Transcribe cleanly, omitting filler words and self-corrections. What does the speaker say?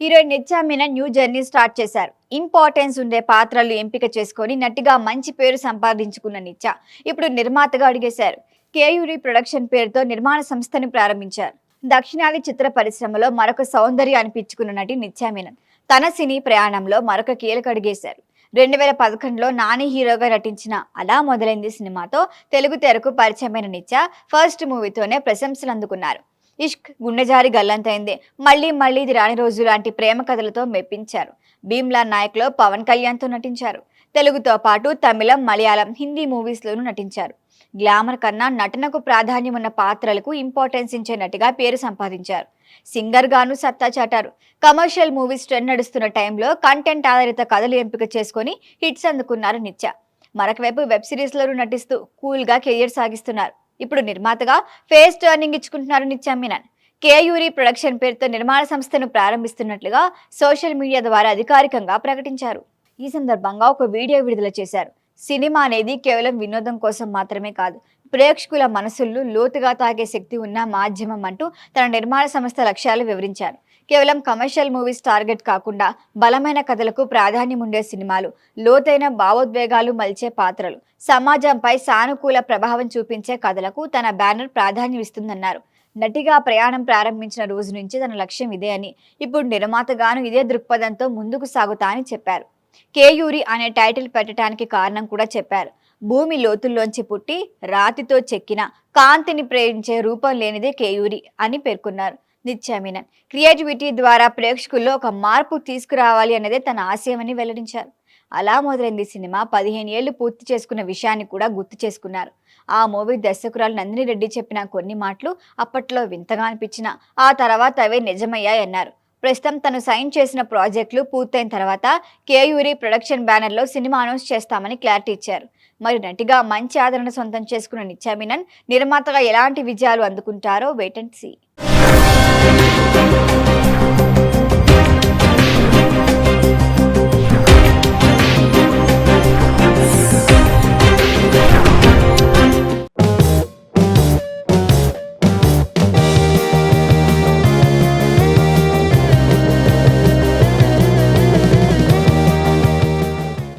Heroine నిత్యా Menon new journey start చేశారు. Importance ఉండే పాత్రలు ఎంపిక చేసుకొని నటిగా మంచి పేరు సంపాదించుకున్న నిత్య ఇప్పుడు నిర్మాతగా అడిగేశారు. కేయూరి ప్రొడక్షన్ పేరుతో నిర్మాణ సంస్థను ప్రారంభించారు. దక్షిణాది చిత్ర పరిశ్రమలో మరొక సౌందర్య అనిపించుకున్న నటి నిత్యా మీనన్ తన సినీ ప్రయాణంలో మరొక కీలక అడిగేశారు. 2011లో నాని హీరోగా నటించిన అలా మొదలైంది సినిమాతో తెలుగు తెరకు పరిచయమైన నిత్య ఫస్ట్ మూవీతోనే ప్రశంసలు అందుకున్నారు. ఇష్క్, గుండెజారి గల్లంతైంది, మళ్ళీ మళ్ళీ ఇది రాని రోజు లాంటి ప్రేమ కథలతో మెప్పించారు. భీమ్లా నాయక్లో పవన్ కళ్యాణ్తో నటించారు. తెలుగుతో పాటు తమిళం, మలయాళం, హిందీ మూవీస్లోనూ నటించారు. గ్లామర్ కన్నా నటనకు ప్రాధాన్యం ఉన్న పాత్రలకు ఇంపార్టెన్స్ ఇచ్చే నటిగా పేరు సంపాదించారు. సింగర్ గాను సత్తా చాటారు. కమర్షియల్ మూవీస్ ట్రెండ్ నడుస్తున్న టైంలో కంటెంట్ ఆధారిత కథలు ఎంపిక చేసుకుని హిట్స్ అందుకున్నారు నిత్య. మరొకవైపు వెబ్ సిరీస్లోనూ నటిస్తూ కూల్గా కెరియర్ సాగిస్తున్నారు. ఇప్పుడు నిర్మాతగా ఫేస్ టర్నింగ్ ఇచ్చుకుంటున్నారు నిత్యా మీనన్. కేయూరి ప్రొడక్షన్ పేరుతో నిర్మాణ సంస్థను ప్రారంభిస్తున్నట్లుగా సోషల్ మీడియా ద్వారా అధికారికంగా ప్రకటించారు. ఈ సందర్భంగా ఒక వీడియో విడుదల చేశారు. సినిమా అనేది కేవలం వినోదం కోసం మాత్రమే కాదు, ప్రేక్షకుల మనసుల్లో లోతుగా తాకే శక్తి ఉన్న మాధ్యమం అంటూ తన నిర్మాణ సంస్థ లక్ష్యాలు వివరించారు. కేవలం కమర్షియల్ మూవీస్ టార్గెట్ కాకుండా బలమైన కథలకు ప్రాధాన్యం ఉండే సినిమాలు, లోతైన భావోద్వేగాలు మలిచే పాత్రలు, సమాజంపై సానుకూల ప్రభావం చూపించే కథలకు తన బ్యానర్ ప్రాధాన్యం ఇస్తుందన్నారు. నటిగా ప్రయాణం ప్రారంభించిన రోజు నుంచి తన లక్ష్యం ఇదే అని, ఇప్పుడు నిర్మాతగాను ఇదే దృక్పథంతో ముందుకు సాగుతా అని చెప్పారు. కేయూరి అనే టైటిల్ పెట్టడానికి కారణం కూడా చెప్పారు. భూమి లోతుల్లోంచి పుట్టి రాతితో చెక్కిన కాంతిని ప్రేమించే రూపం లేనిదే కేయూరి అని పేర్కొన్నారు నిత్యా మీనన్. క్రియేటివిటీ ద్వారా ప్రేక్షకుల్లో ఒక మార్పు తీసుకురావాలి అన్నదే తన ఆశయమని వెల్లడించారు. అలా మొదలైంది సినిమా 15 ఏళ్లు పూర్తి చేసుకున్న విషయాన్ని కూడా గుర్తు చేసుకున్నారు. ఆ మూవీ దర్శకురాలు నందిని రెడ్డి చెప్పిన కొన్ని మాటలు అప్పట్లో వింతగా అనిపించినా ఆ తర్వాత అవే నిజమయ్యాయన్నారు. ప్రస్తుతం తను సైన్ చేసిన ప్రాజెక్టులు పూర్తయిన తర్వాత కేయూరి ప్రొడక్షన్ బ్యానర్లో సినిమా అనౌన్స్ చేస్తామని క్లారిటీ ఇచ్చారు. మరి నటిగా మంచి ఆదరణ సొంతం చేసుకున్న నిత్యా మీనన్ నిర్మాతగా ఎలాంటి విజయాలు అందుకుంటారో వెయిట్ అండ్ సీ.